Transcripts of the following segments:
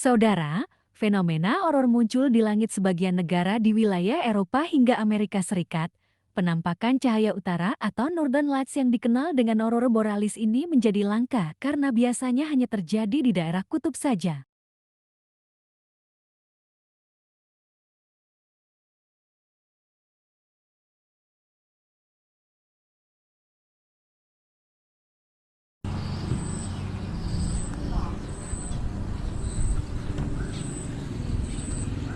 Saudara, fenomena aurora muncul di langit sebagian negara di wilayah Eropa hingga Amerika Serikat. Penampakan cahaya utara atau Northern Lights yang dikenal dengan aurora borealis ini menjadi langka karena biasanya hanya terjadi di daerah kutub saja.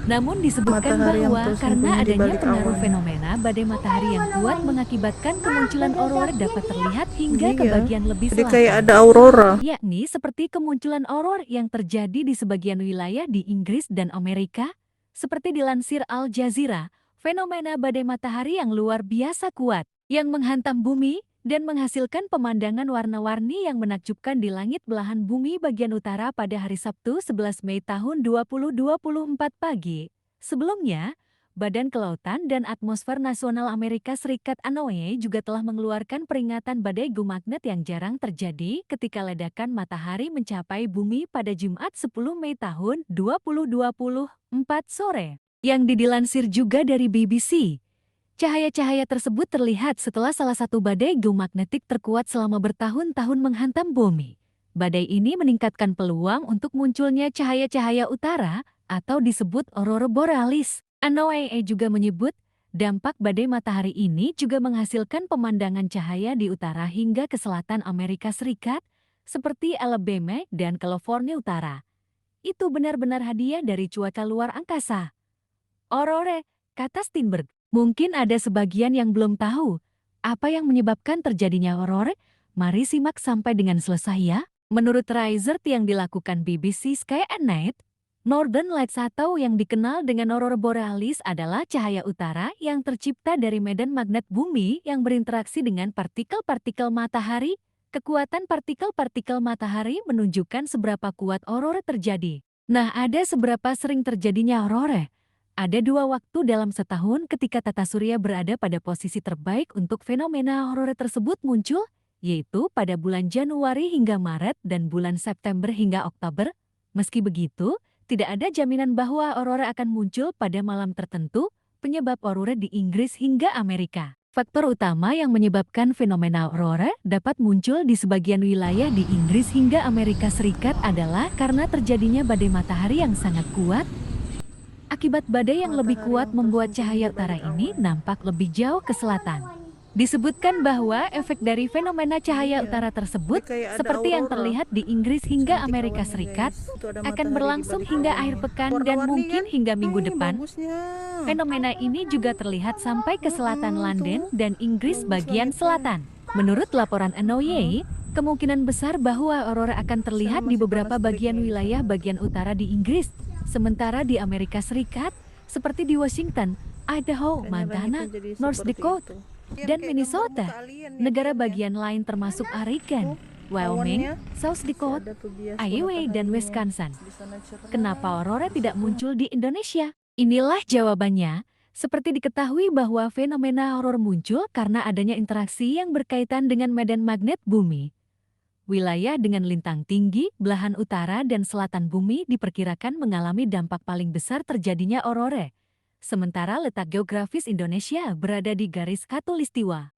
Namun disebutkan Matahari yang bahwa karena tersembunyi di adanya balik pengaruh awan. fenomena badai matahari yang kuat mengakibatkan kemunculan aurora dapat terlihat hingga ke Iya, bagian lebih jadi kayak selatan. ada aurora. Yakni seperti kemunculan aurora yang terjadi di sebagian wilayah di Inggris dan Amerika. Seperti dilansir Al Jazeera, fenomena badai matahari yang luar biasa kuat, yang menghantam bumi dan menghasilkan pemandangan warna-warni yang menakjubkan di langit belahan bumi bagian utara pada hari Sabtu 11 Mei tahun 2024 pagi. Sebelumnya, Badan Kelautan dan Atmosfer Nasional Amerika Serikat (NOAA) juga telah mengeluarkan peringatan badai gumagnet yang jarang terjadi ketika ledakan matahari mencapai bumi pada Jumat 10 Mei tahun 2024 sore. Yang didilansir juga dari BBC, cahaya-cahaya tersebut terlihat setelah salah satu badai geomagnetik terkuat selama bertahun-tahun menghantam bumi. Badai ini meningkatkan peluang untuk munculnya cahaya-cahaya utara atau disebut aurora borealis. NOAA juga menyebut, dampak badai matahari ini juga menghasilkan pemandangan cahaya di utara hingga ke selatan Amerika Serikat, seperti Alabama dan California Utara. Itu benar-benar hadiah dari cuaca luar angkasa. Aurora, kata Steinberg. Mungkin ada sebagian yang belum tahu apa yang menyebabkan terjadinya aurora. Mari simak sampai dengan selesai ya. Menurut research yang dilakukan BBC Sky at Night, Northern Lights atau yang dikenal dengan aurora borealis adalah cahaya utara yang tercipta dari medan magnet bumi yang berinteraksi dengan partikel-partikel matahari. Kekuatan partikel-partikel matahari menunjukkan seberapa kuat aurora terjadi. Nah, ada seberapa sering terjadinya aurora. Ada dua waktu dalam setahun ketika tata surya berada pada posisi terbaik untuk fenomena aurora tersebut muncul, yaitu pada bulan Januari hingga Maret dan bulan September hingga Oktober. Meski begitu, tidak ada jaminan bahwa aurora akan muncul pada malam tertentu, penyebab aurora di Inggris hingga Amerika. Faktor utama yang menyebabkan fenomena aurora dapat muncul di sebagian wilayah di Inggris hingga Amerika Serikat adalah karena terjadinya badai matahari yang sangat kuat. Akibat badai yang lebih kuat membuat cahaya utara ini nampak lebih jauh ke selatan. Disebutkan bahwa efek dari fenomena cahaya utara tersebut, seperti yang terlihat di Inggris hingga Amerika Serikat, akan berlangsung hingga akhir pekan dan mungkin hingga minggu depan. Fenomena ini juga terlihat sampai ke selatan London dan Inggris bagian selatan. Menurut laporan NOAA, kemungkinan besar bahwa aurora akan terlihat di beberapa bagian wilayah bagian utara di Inggris, sementara di Amerika Serikat, seperti di Washington, Idaho, Montana, North Dakota, dan Minnesota. Negara bagian lain termasuk Oregon, Wyoming, South Dakota, Iowa, dan Wisconsin. Kenapa aurora tidak muncul di Indonesia? Inilah jawabannya. Seperti diketahui bahwa fenomena aurora muncul karena adanya interaksi yang berkaitan dengan medan magnet bumi. Wilayah dengan lintang tinggi, belahan utara dan selatan bumi diperkirakan mengalami dampak paling besar terjadinya aurora. Sementara letak geografis Indonesia berada di garis khatulistiwa.